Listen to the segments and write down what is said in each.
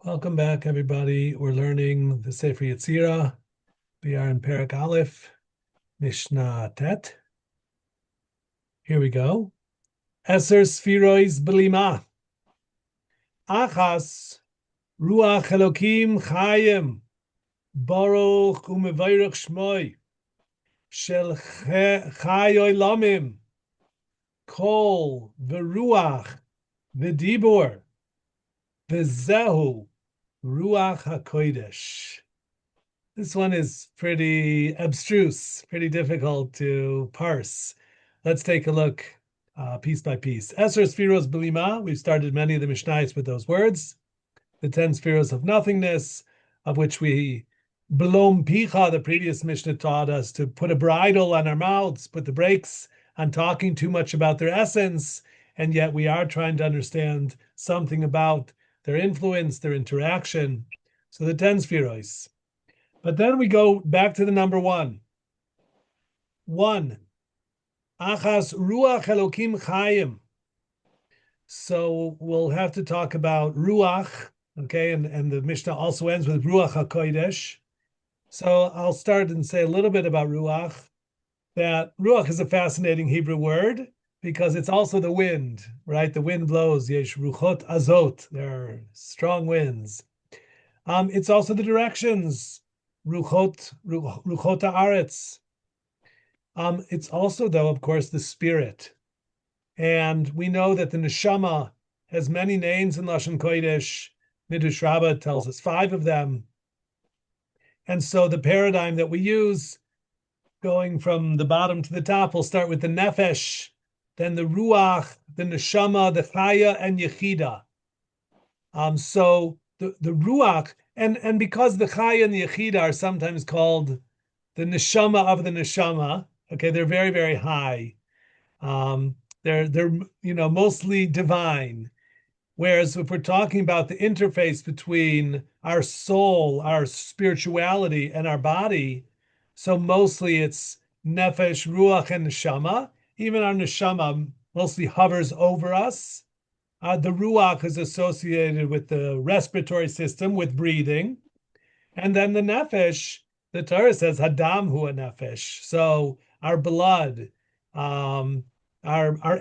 Welcome back, everybody. We're learning the Sefer Yetzira. We are in Perek Aleph, Mishnah Tet. Here we go. Eser Sfirois Belima. Achas Ruach Elokim Chayim Baruch Umevayrach Shmoi Shel Chay Olamim Kol V'Ruach V'Dibur V'Zehu Ruach HaKodesh. This one is pretty abstruse, pretty difficult to parse. Let's take a look piece by piece. Eser Sfiros Belima, we've started many of the Mishnayos with those words. The 10 spheres of nothingness, of which we Belom Picha, the previous Mishnah taught us to put a bridle on our mouths, put the brakes on talking too much about their essence, and yet we are trying to understand something about their influence, their interaction. So the 10 spheros. But then we go back to the number one. One, Achas Ruach Elokim Chayim. So we'll have to talk about Ruach, okay, and the Mishnah also ends with Ruach HaKodesh. So I'll start and say a little bit about Ruach, that Ruach is a fascinating Hebrew word because it's also the wind, right? The wind blows, Yesh Ruchot Azot, there are strong winds. It's also the directions, Ruchot Haaretz. It's also, though, of course, the spirit. And we know that the neshama has many names in Lashon Kodesh. Midrash Rabbah tells us 5 of them. And so the paradigm that we use, going from the bottom to the top, will start with the nefesh, then the ruach, the neshama, the chaya, and yechida. So the ruach, and because the chaya and the yechida are sometimes called the neshama of the neshama, okay, they're very, very high. They're mostly divine. Whereas if we're talking about the interface between our soul, our spirituality, and our body, so mostly it's nefesh, ruach, and neshama. Even our neshama mostly hovers over us. The ruach is associated with the respiratory system, with breathing. And then the nefesh, the Torah says, Hadam hu nefesh. So our blood, our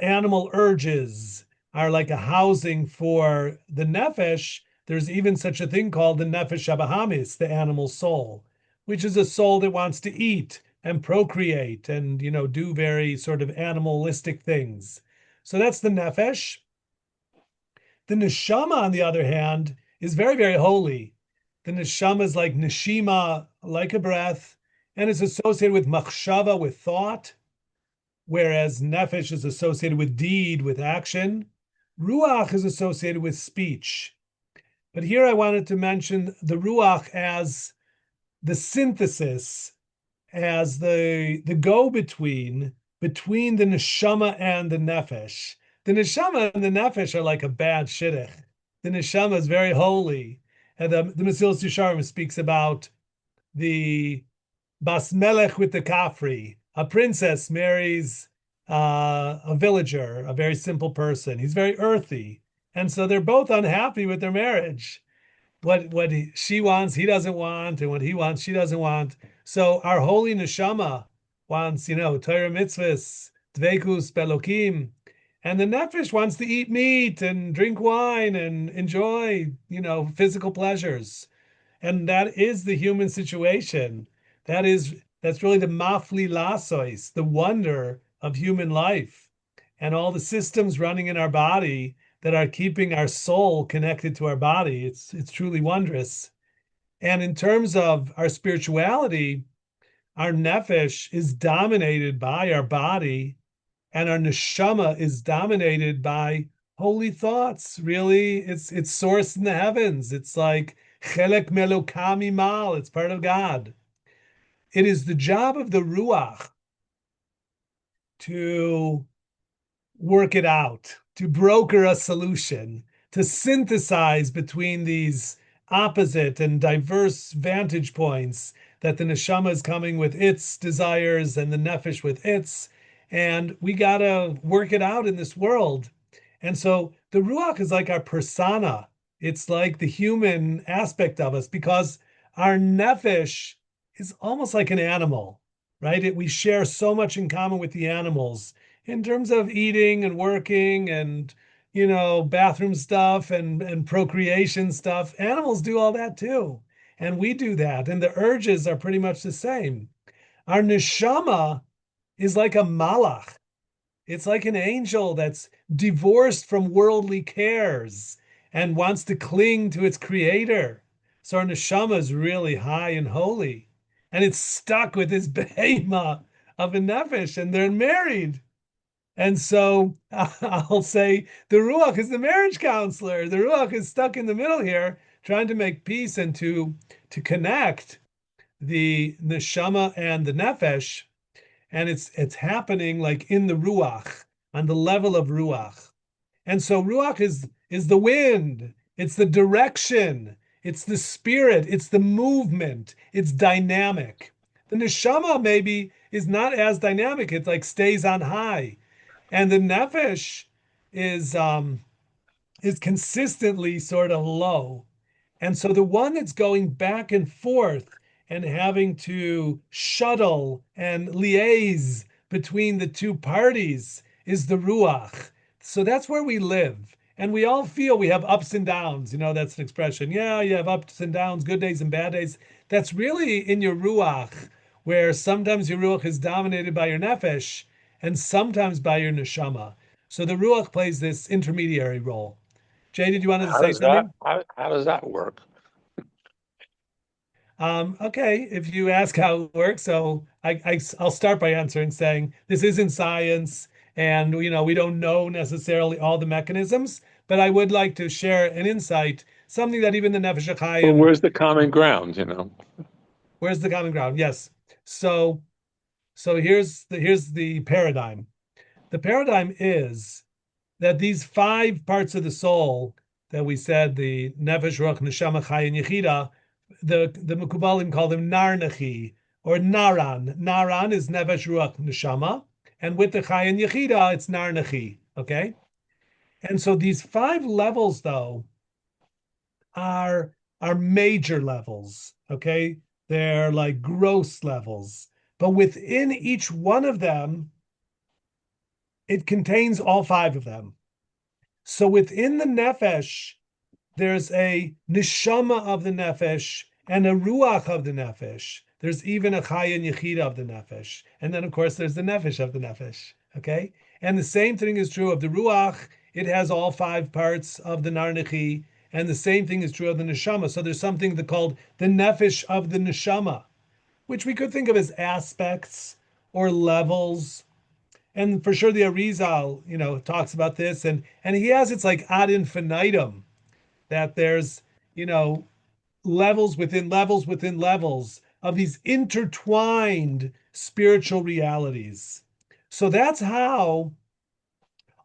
animal urges are like a housing for the nefesh. There's even such a thing called the nefesh habahamis, the animal soul, which is a soul that wants to eat and procreate and do very sort of animalistic things. So that's the nefesh. The neshama, on the other hand, is very, very holy. The neshama is like neshima, like a breath, and is associated with machshava, with thought, whereas nefesh is associated with deed, with action. Ruach is associated with speech. But here I wanted to mention the ruach as the synthesis, as the go-between between the neshama and the nefesh. The neshama and the nefesh are like a bad shidduch. The neshama is very holy. And the Mesilas Yesharim speaks about the Bas Melech with the Kafri. A princess marries a villager, a very simple person. He's very earthy. And so they're both unhappy with their marriage. What she wants, he doesn't want, and what he wants, she doesn't want. So our holy neshama wants, Torah mitzvahs, dveikus belokim, and the nefesh wants to eat meat and drink wine and enjoy, physical pleasures. And that is the human situation. That's really the mafli lasois, the wonder of human life, and all the systems running in our body that are keeping our soul connected to our body. It's truly wondrous. And in terms of our spirituality, our nefesh is dominated by our body, and our neshama is dominated by holy thoughts. Really, it's sourced in the heavens. It's like chelek melokami mal. It's part of God. It is the job of the ruach to work it out, to broker a solution, to synthesize between these opposite and diverse vantage points that the neshama is coming with its desires and the nefesh with its, and we gotta work it out in this world. And so the ruach is like our persona. It's like the human aspect of us because our nefesh is almost like an animal, right? We share so much in common with the animals in terms of eating and working and bathroom stuff and procreation stuff. Animals do all that too. And we do that. And the urges are pretty much the same. Our neshama is like a malach. It's like an angel that's divorced from worldly cares and wants to cling to its creator. So our neshama is really high and holy. And it's stuck with this behemoth of a nefesh, and they're married. And so I'll say the Ruach is the marriage counselor. The Ruach is stuck in the middle here, trying to make peace and to connect the neshama and the nefesh, and it's happening like in the ruach, on the level of ruach. And so ruach is the wind, it's the direction, it's the spirit, it's the movement, it's dynamic. The neshama maybe is not as dynamic, it like stays on high, and the nefesh is um is consistently sort of low. And so the one that's going back and forth and having to shuttle and liaise between the two parties is the Ruach. So that's where we live. And we all feel we have ups and downs. That's an expression. Yeah, you have ups and downs, good days and bad days. That's really in your Ruach, where sometimes your Ruach is dominated by your Nefesh and sometimes by your Neshama. So the Ruach plays this intermediary role. Jay, did you want to How say does that something? how does that work? Okay, if you ask how it works, so I'll start by answering saying this isn't science, and we don't know necessarily all the mechanisms, but I would like to share an insight, something that even the Nefesh Well, HaChaim, where's the common ground? where's the common ground? Yes. So here's the paradigm. The paradigm is that these five parts of the soul that we said, the nefesh, ruach, neshama, chay, and yechida, the Mekubalim call them narnachi or naran. Naran is nefesh, ruach, neshama, and with the chay and yechida, it's narnachi. Okay, and so these five levels, though, are are major levels. Okay, they're like gross levels, but within each one of them, it contains all five of them. So within the nefesh, there's a neshama of the nefesh and a ruach of the nefesh. There's even a chay and yechida of the nefesh. And then, of course, there's the nefesh of the nefesh. Okay? And the same thing is true of the ruach. It has all five parts of the narnechi. And the same thing is true of the neshama. So there's something called the nefesh of the neshama, which we could think of as aspects or levels. And for sure, the Arizal, talks about this, and he has it's like ad infinitum, that there's you know levels within levels within levels of these intertwined spiritual realities. So that's how,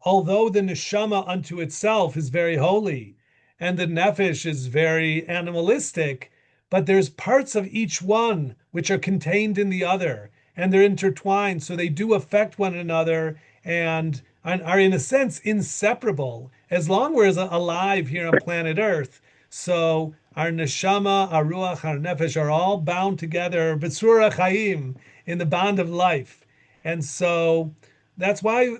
although the neshama unto itself is very holy and the nefesh is very animalistic, but there's parts of each one which are contained in the other, and they're intertwined, so they do affect one another and are in a sense inseparable as long as we're alive here on planet Earth. So our neshama, our ruach, our nefesh are all bound together, b'tzura chaim, in the bond of life. And so that's why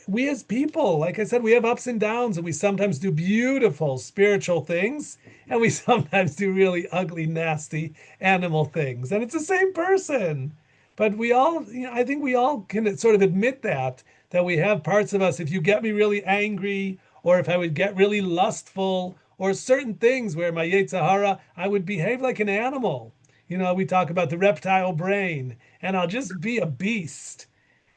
we as people, like I said, we have ups and downs, and we sometimes do beautiful spiritual things, and we sometimes do really ugly, nasty animal things. And it's the same person. But we all, I think we all can sort of admit that we have parts of us. If you get me really angry, or if I would get really lustful, or certain things where my Yetzira, I would behave like an animal. We talk about the reptile brain, and I'll just be a beast.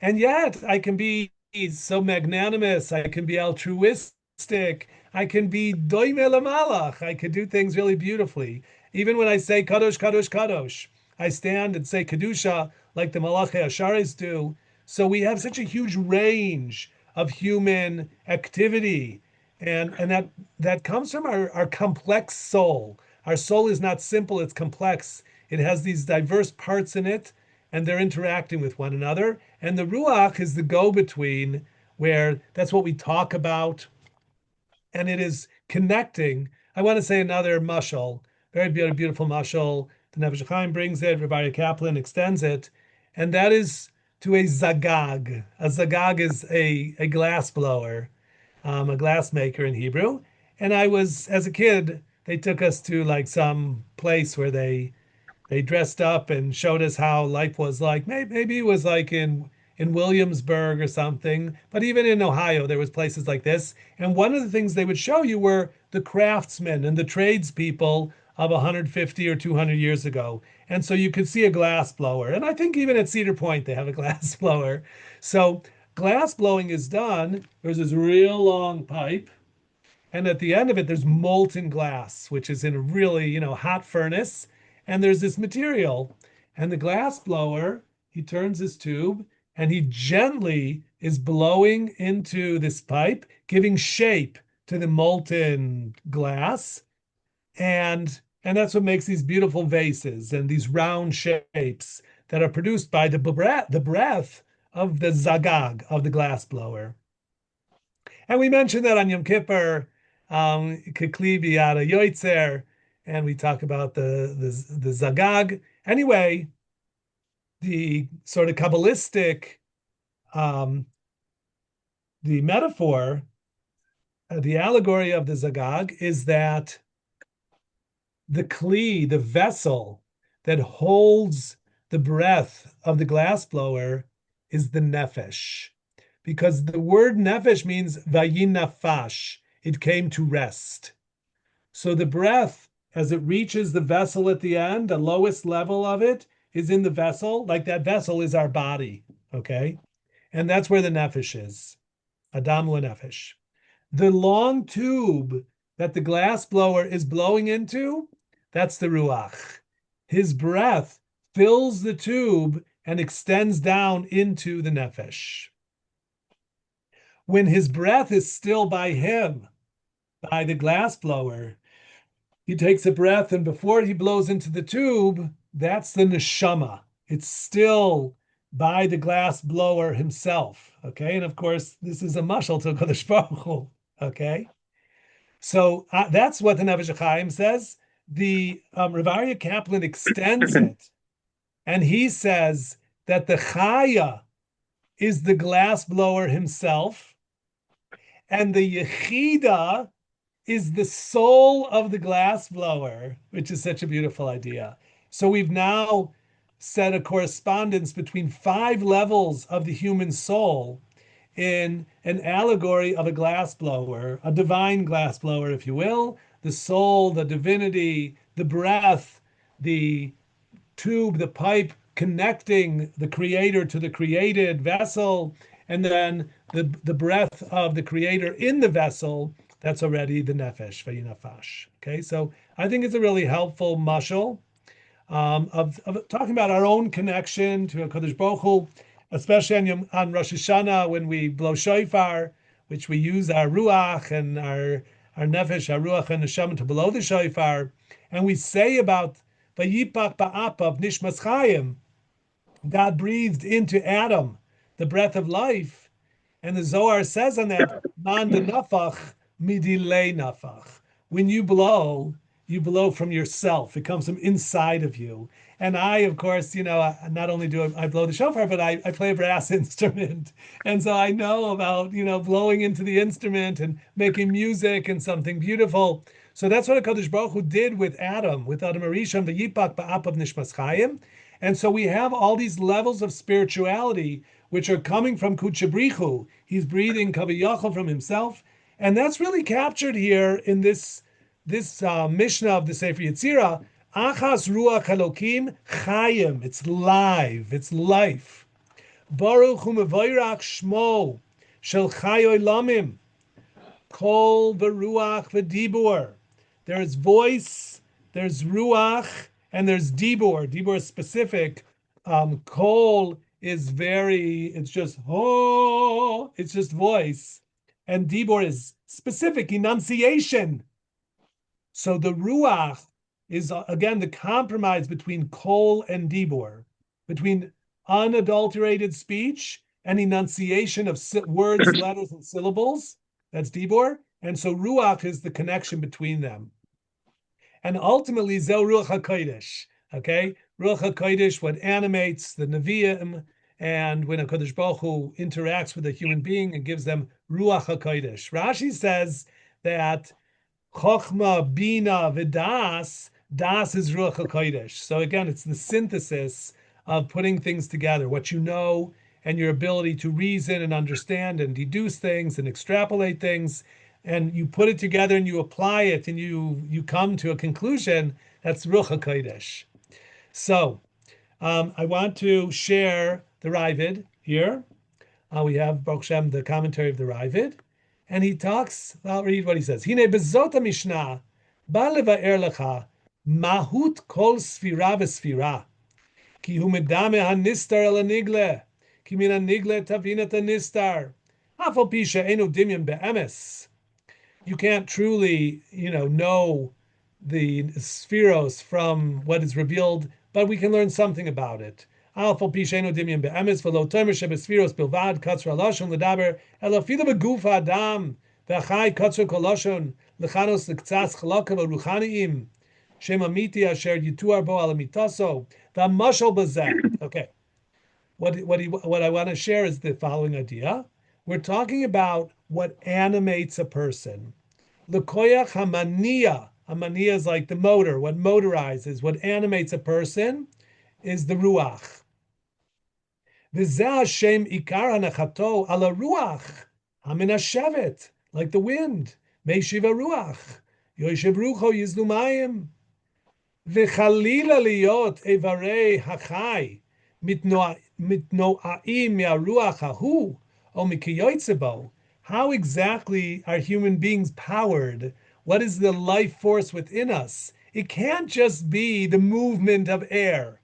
And yet I can be so magnanimous. I can be altruistic. I can be doime lamalach. I could do things really beautifully. Even when I say kadosh, kadosh, kadosh, I stand and say kedusha like the malachi asharis do. So we have such a huge range of human activity, and that comes from our complex soul. Our soul is not simple; it's complex. It has these diverse parts in it, and they're interacting with one another. And the ruach is the go-between, where that's what we talk about. and it is connecting. I want to say another mashal, very beautiful mashal. The Nefesh Chaim brings it, Rabbi Kaplan extends it, and that is to a zagag. A zagag is a glass blower, a glass maker in Hebrew. And I was, as a kid, they took us to like some place where they dressed up and showed us how life was like. Maybe it was like in Williamsburg or something, but even in Ohio, there was places like this. And one of the things they would show you were the craftsmen and the tradespeople of 150 or 200 years ago. And so you could see a glass blower. And I think even at Cedar Point, they have a glass blower. So glass blowing is done. There's this real long pipe. And at the end of it, there's molten glass, which is in a really, hot furnace. And there's this material. And the glass blower, he turns his tube and he gently is blowing into this pipe, giving shape to the molten glass. And that's what makes these beautiful vases and these round shapes that are produced by the breath of the zagag, of the glass blower. And we mentioned that on Yom Kippur, Kekli Biyada Yoitzer, and we talk about the Zagag. Anyway, the sort of Kabbalistic, the metaphor, the allegory of the Zagag is that the Kli, the vessel that holds the breath of the glass blower, is the nefesh. Because the word nefesh means vayinafash, it came to rest. So the breath, as it reaches the vessel at the end, the lowest level of it is in the vessel, like that vessel is our body, okay? And that's where the nefesh is, Adam nefesh. The long tube that the glass blower is blowing into, that's the Ruach. His breath fills the tube and extends down into the nefesh. When his breath is still by him, by the glass blower, he takes a breath, and before he blows into the tube, that's the neshama. It's still by the glass blower himself. Okay, and of course, this is a mashal to Kodesh Baruch Hu. Okay, so that's what the Nefesh Chaim says. The Rav Aryeh Kaplan extends it, and he says that the Chaya is the glass blower himself, and the Yechida is the soul of the glass blower, which is such a beautiful idea. So we've now set a correspondence between 5 levels of the human soul in an allegory of a glass blower, a divine glass blower, if you will, the soul, the divinity, the breath, the tube, the pipe connecting the creator to the created vessel, and then the breath of the creator in the vessel, that's already the nefesh, vayinafash. Okay, so I think it's a really helpful mashal of talking about our own connection to HaKadosh Baruch Hu, especially on Rosh Hashanah when we blow shofar, which we use our ruach and our nefesh, our ruach and neshama to blow the shofar, and we say about Vayipach ba'apav nishmas chayim, God breathed into Adam the breath of life, and the Zohar says on that, man de nafach midilei nafach. When you blow from yourself. It comes from inside of you. And I, of course, not only do I blow the shofar, but I play a brass instrument. And so I know about, blowing into the instrument and making music and something beautiful. So that's what HaKadosh Baruch Hu did with Adam Arishon, v'yipak ba'apav nishmas chayim. And so we have all these levels of spirituality which are coming from Kutchabrichu. He's breathing Kaviyachal from himself. And that's really captured here in this Mishnah of the Sefer Yetzira. Achas Ruach Elokim Chayim. It's live. It's life. Baruch Hu Mevayrach Shmo Shel Chayoy Lamim. Kol v'Ruach v'Dibur. There's voice, there's Ruach, and there's Dibur. Dibur is specific. Kol is it's just it's just voice. And Dibur is specific, enunciation. So the Ruach is, again, the compromise between Kol and Dibur, between unadulterated speech and enunciation of words, letters, and syllables. That's Dibur. And so Ruach is the connection between them. And ultimately, Zel Ruach HaKodesh, okay? Ruach HaKodesh, what animates the Nevi'im, and when a Kodesh Baruch Hu interacts with a human being and gives them Ruach HaKodesh. Rashi says that Chochma, Bina, Vidas, Das is Ruach HaKodesh. So again, it's the synthesis of putting things together, what you know and your ability to reason and understand and deduce things and extrapolate things, and you put it together and you apply it and you come to a conclusion. That's Ruach HaKodesh. So I want to share the Ravid here. We have Baruch Shem, the commentary of the Ravid, and he talks. I'll read what he says. Hine bezot Mishnah ba levaer lecha mahut kol sfira v'sfira ki hu medame hanistar el hanigle ki min hanigle tavin et hanistar af al pi she'enu dimyon be'emes. You can't truly, know the spheros from what is revealed, but we can learn something about it. Al fal pi she'enu dimyon be'emes v'lo tomer shebespheros bilvad katzra lashon ledaber elo fila beguf adam v'achai katzra kol lashon lechanos lektzas chalakav ruchaniim shem amiti asher yituar bo al amitaso v'amashal bazeh. Okay, what I want to share is the following idea. We're talking about what animates a person. L'koyach hamaniya. Hamaniya is like the motor, what motorizes, what animates a person is the ruach. V'zeh Hashem ikar hanachato ala ruach, hamin hashevet, like the wind. Meishiva ruach, yoshev rucho yizlu mayim. V'chalila liyot evarei hachai, mitnoa'im mi'aruach hahu, o mikiyotzebo. How exactly are human beings powered? What is the life force within us? It can't just be the movement of air.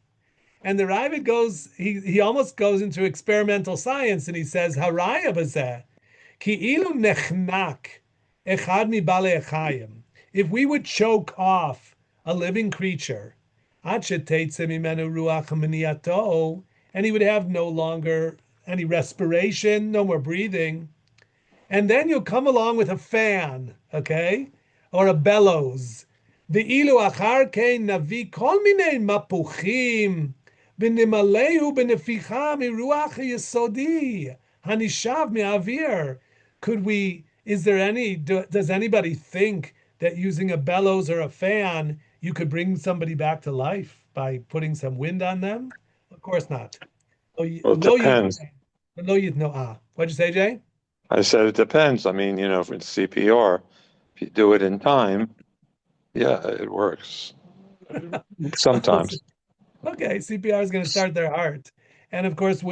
And the Ravid goes, he almost goes into experimental science, and he says, Haraya bazeh, ki ilu nechnak echad mi balei echayim. If we would choke off a living creature, ad sheteitze mimenu ruach hamaniyato, and he would have no longer any respiration, no more breathing. And then you'll come along with a fan, okay, or a bellows. Ve'ilu achar kein navi kol minei mapuchim v'nimalehu b'neficha miruach yesodi hanishav mi'avir. Does anybody think that using a bellows or a fan, you could bring somebody back to life by putting some wind on them? Of course not. Well, it depends. What'd you say, Jay? I said it depends. I mean, for CPR, if you do it in time, yeah, it works. Sometimes. Okay, CPR is going to start their heart. And of course,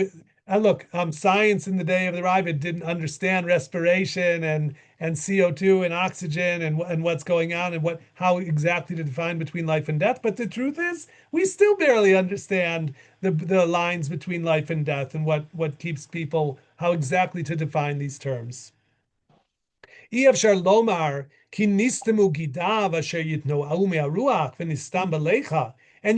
science in the day of the Ravid didn't understand respiration and CO2 and oxygen and what's going on and how exactly to define between life and death. But the truth is, we still barely understand the lines between life and death and what keeps people, how exactly to define these terms. And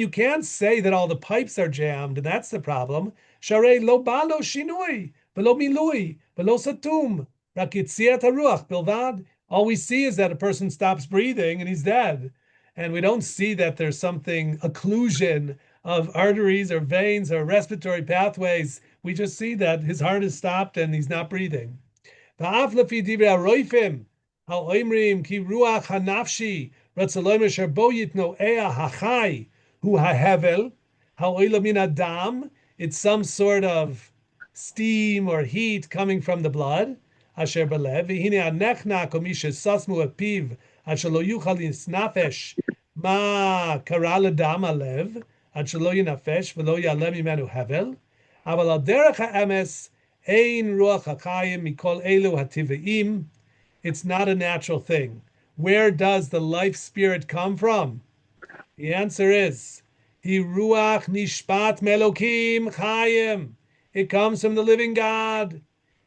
you can't say that all the pipes are jammed, and that's the problem. Sharei lo balo shinui, velo milui, velo satum, rak yitziat haruach bilvad. All we see is that a person stops breathing and he's dead. And we don't see that there's something, occlusion of arteries or veins or respiratory pathways. We just see that his heart is stopped and he's not breathing. Va'af lefi divrei haroifim, ha'oimrim ki ruach hanafshi, ratzaloim asher bo yitno ea hachai, hu hahevel, ha'oila min adam. It's some sort of steam or heat coming from the blood. Asher belev v'hine anechnak o mi shesasmu epiv asher lo yuchal yisnafesh ma kara ledam alev asher lo yinafesh v'lo yaleh mimenu hevel. Aval al derech ha'emes ein ruach hakayim mikol elu hativeim. It's not a natural thing. Where does the life spirit come from? The answer is Hi ruach nishpat melokim chayim. It comes from the living God.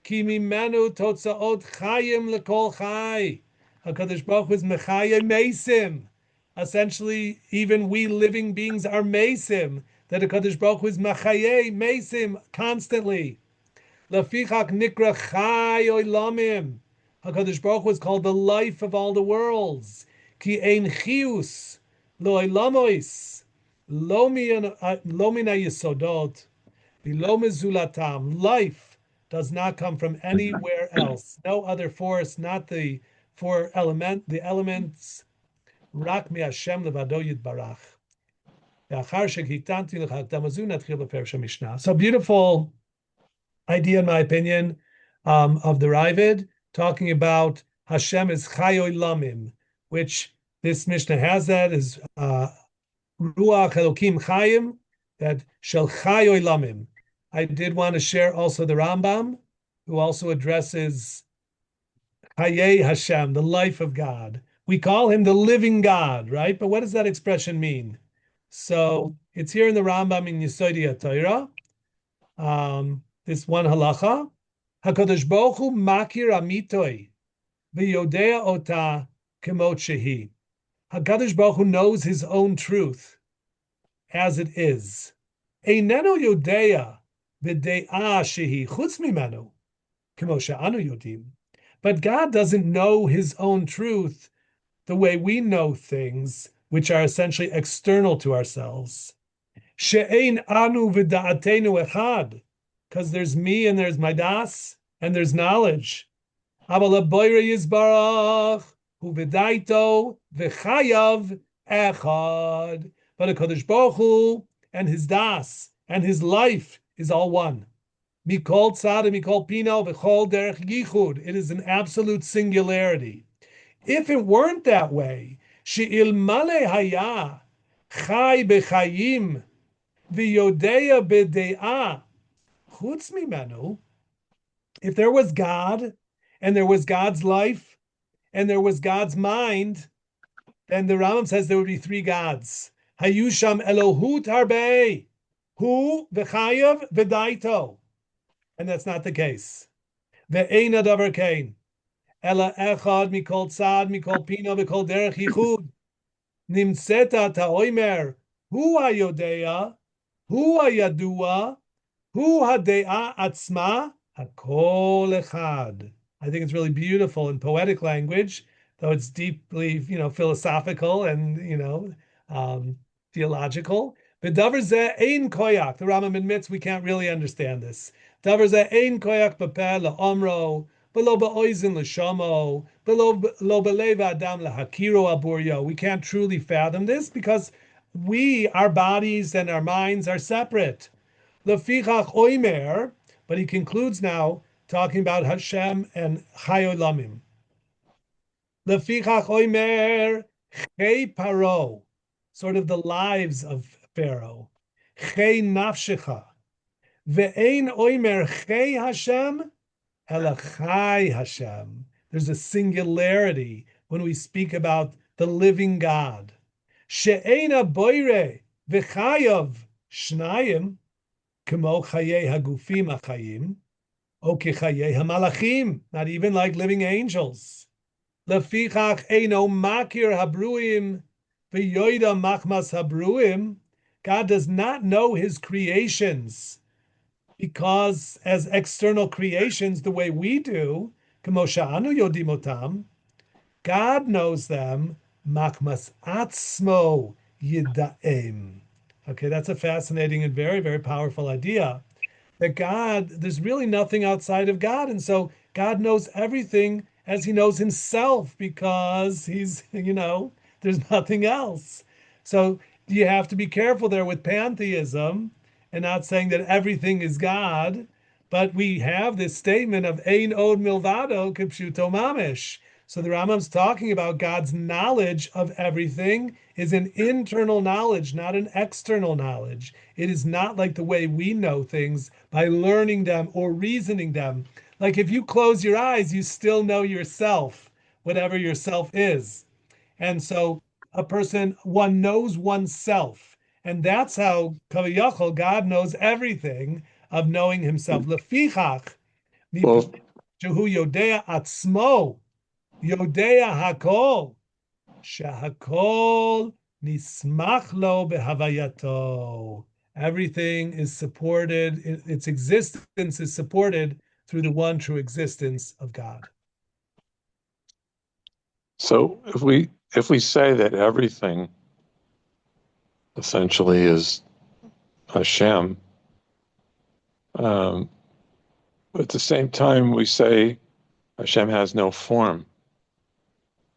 Ki mimenu totzaot chayim lekol chay. HaKadosh Baruch Hu is mechayim mesim. Essentially, even we living beings are mesim. That HaKadosh Baruch Hu is mechayim mesim constantly. Lefichak nikra chay oilamim. HaKadosh Baruch Hu is called the life of all the worlds. Ki ein chius lo elamois lo mina yesodot v'lo mezulatam. Life does not come from anywhere else. No other force, not the the elements. Rak mi Hashem levado yitbarach. So beautiful idea, in my opinion, of the Ravid, talking about Hashem is Chayoy Lamim, which this Mishnah has that is Ruach Elokim Chayim, that Shel Chayoy Lamim. I did want to share also the Rambam, who also addresses Hayei Hashem, the life of God. We call him the living God, right? But what does that expression mean? So it's here in the Rambam in Yesodi HaTorah. This one halacha, HaKadosh Baruch Hu makir amitoi v'yodea ota kemot shehi. HaKadosh Baruch Hu knows his own truth as it is. Eineno yodea v'de'a shehi chutz mimenu kemot she'anu yodim. But God doesn't know his own truth the way we know things, which are essentially external to ourselves. She'ein anu v'da'atenu echad, because there's me and there's my das and there's knowledge. Aval haboyre yizbarach hu v'daito v'chayav echad. But a Kadosh Baruch Hu and his das and his life is all one. Mikol tzad and mikol pino v'chol derech yichud. It is an absolute singularity. If it weren't that way, she'ilmale haya chai b'chayim v'yodea b'de'ah chutz mimenu, if there was God and there was God's life and there was God's mind, then the Rambam says there would be three gods. Hayusham Elohut Harbei, Hu v'chayav v'daito. And that's not the case. Ve'eina davar kain. Ela echad mikol tzad mikol pino v'kol derech yichud. Nimtzeta ta'oimer, Hu hayodea, Hu hayadua, Hu hade'a atzma, hakol echad. I think it's really beautiful in poetic language, though it's deeply, philosophical and, theological. V'davar zeh ein koyak. The Rambam admits we can't really understand this. Davar zeh ein koyak b'peh la'omro, v'lo ba'oizen l'shomo, v'lo b'lev adam lahakiro aburyo. We can't truly fathom this because our bodies and our minds are separate. Lefichach oimer, but he concludes now talking about Hashem and Chayoy Lamim. Lefichach oimer chei paro, sort of the lives of Pharaoh. Chei nafshecha. Ve'ein oimer chei Hashem, ela chai Hashem. There's a singularity when we speak about the living God. She'eina boire v'chayav shnayim, kemo chayei hagufim achayim, o kechayei hamalachim, not even like living angels. Lefichach eino makir habruim v'yoida machmas habruim. God does not know his creations because as external creations, the way we do, kemo she'anu yodim otam, God knows them machmas atzmo yidaem. Okay, that's a fascinating and very, very powerful idea. That God, there's really nothing outside of God. And so God knows everything as he knows himself because he's, there's nothing else. So you have to be careful there with pantheism and not saying that everything is God. But we have this statement of Ein od milvado kipshuto mamish. So the Rambam's talking about God's knowledge of everything is an internal knowledge, not an external knowledge. It is not like the way we know things by learning them or reasoning them. Like if you close your eyes, you still know yourself, whatever yourself is. And so one knows oneself. And that's how Kaviyachol, God knows everything of knowing himself. Lefichach, Well, Shehu Yodea Atzmo, Yodea Hakol, Shahakol Nismach Lo Behavayato. Everything is supported, its existence is supported through the one true existence of God. So if we say that everything essentially is Hashem, but at the same time we say Hashem has no form,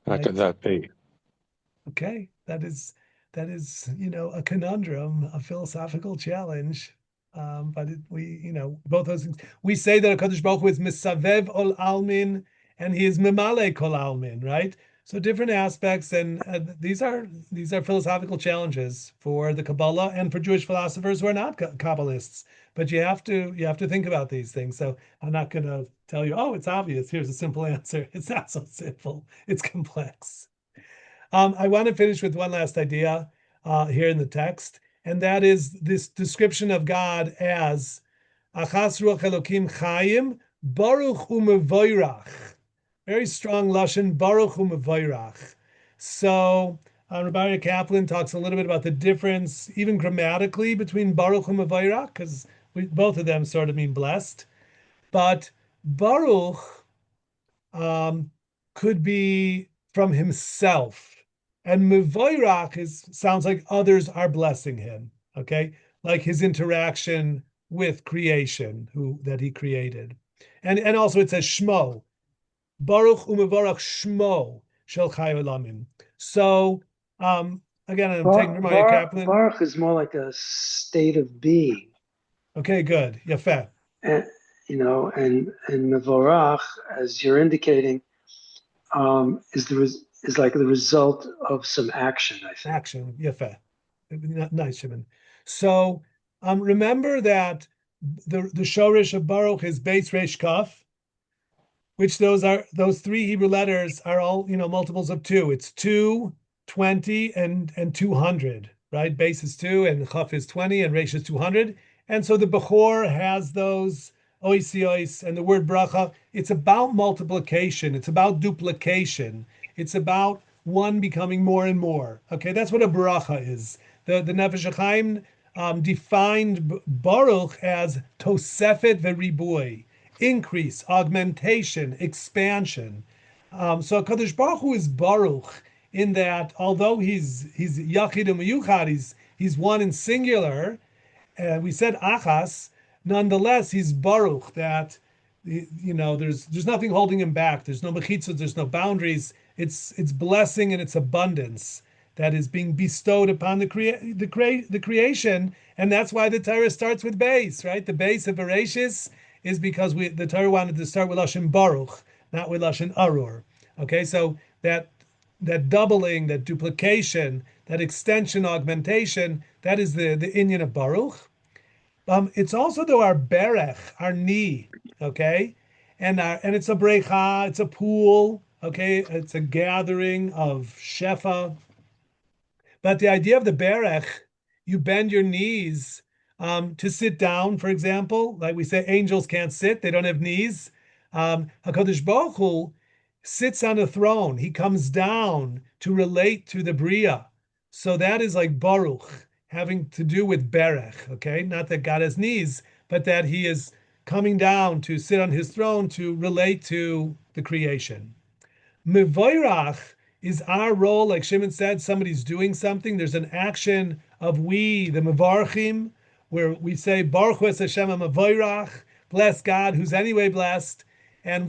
how Right. could that be? Okay, that is a conundrum, a philosophical challenge. But both those things. We say that Hakadosh Baruch Hu is misavev ol almin, and he is mimale kol almin, right? So different aspects, and these are philosophical challenges for the Kabbalah and for Jewish philosophers who are not Kabbalists. But you have to think about these things. So I'm not going to tell you, oh, it's obvious. Here's a simple answer. It's not so simple. It's complex. I want to finish with one last idea here in the text, and that is this description of God as Achas Ruach Elokim Chaim Baruch Umevoirach. Very strong lashon, Baruch Umevoirach. So Rabbi Kaplan talks a little bit about the difference, even grammatically, between Baruch Umevoirach, because both of them sort of mean blessed. But Baruch could be from himself. And Mevoirach sounds like others are blessing him, okay? Like his interaction with creation, that he created. And also it says Shmo, Baruch umevorach Shmo shel Chai Olamim. So again, I'm taking from Maya Kaplan. Baruch is more like a state of being, Okay, good. Yafeh. and and Mevorach, as you're indicating, is like the result of some action, I think. Action. Yafeh. Nice, Shimon. So remember that the shorish of Baruch is Beis Resh Kaf, which those three Hebrew letters are all multiples of two. It's 2, 20, and 200, right? Base is 2 and Chaf is 20 and Resh is 200. And so the Bechor has those ois, and the word bracha. It's about multiplication. It's about duplication. It's about one becoming more and more. Okay, that's what a bracha is. The Nefesh HaChaim defined Baruch as tosefet veribui, increase, augmentation, expansion. So Kadosh Baruch Hu is Baruch in that although he's Yachid and Meyuchad, he's one and singular. We said Achas. Nonetheless, he's Baruch. That there's nothing holding him back. There's no mechitzot. There's no boundaries. It's blessing and it's abundance that is being bestowed upon the creation, and that's why the Torah starts with base, right? The base of Bereshis is because the Torah wanted to start with lashon Baruch, not with lashon Arur. Okay, so that doubling, that duplication, that extension, augmentation, that is the inyan of Baruch. It's also though our berech, our knee, okay, and it's a brecha, it's a pool, okay, it's a gathering of shefa. But the idea of the berech, you bend your knees to sit down, for example. Like we say, angels can't sit; they don't have knees. Hakadosh Baruch Hu sits on a throne. He comes down to relate to the bria. So that is like Baruch, having to do with berech. Okay, not that God has knees, but that He is coming down to sit on His throne to relate to the creation. Mevoirach is our role, like Shimon said, somebody's doing something. There's an action of we, the Mevarchim, where we say, Baruch Hu es Hashem HaMevoirach, bless God, who's anyway blessed. And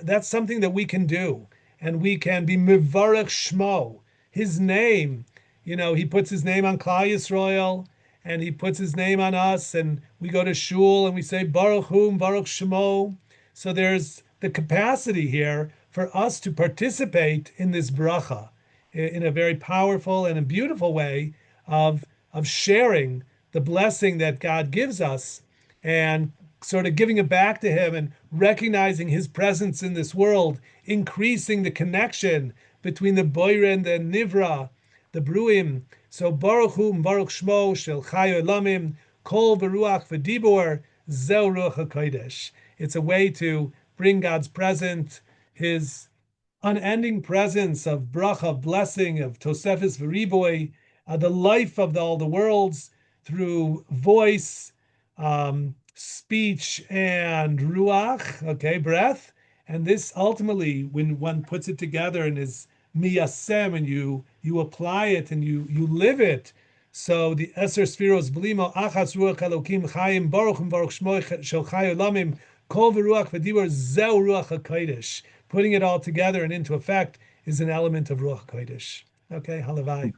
that's something that we can do. And we can be Mevarach Shmo, his name. He puts his name on Klal Yisrael, and he puts his name on us, and we go to shul and we say, Baruch Hu, Baruch Shmo. So there's the capacity here for us to participate in this bracha in a very powerful and a beautiful way of sharing the blessing that God gives us and sort of giving it back to Him and recognizing His presence in this world, increasing the connection between the Boire and the Nivra, the Bruim. So Baruch Hu Baruch Shmo Shel Chai Olamim Kol V'Ruach V'Dibor Zeu Ruach HaKodesh. It's a way to bring God's presence, His unending presence of bracha, of blessing, of Tosefes V'Riboy, the life of all the worlds through voice, speech, and ruach, okay, breath. And this ultimately, when one puts it together and is miyasem, and you apply it and you live it. So the Eser Sfiros Blimo Achas Ruach Elokim Chayim Baruch Shmo Shel Chai Olamim Kol V'Ruach V'Dibur Zeu Ruach HaKodesh. Putting it all together and into effect is an element of Ruach HaKodesh. Okay, halavai.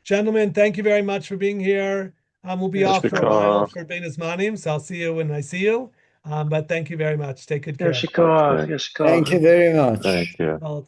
Gentlemen, thank you very much for being here. We'll be off for a while for Bein Hazmanim, so I'll see you when I see you. But thank you very much. Take good care. Yeshikar. Thank you very much. Thank you. All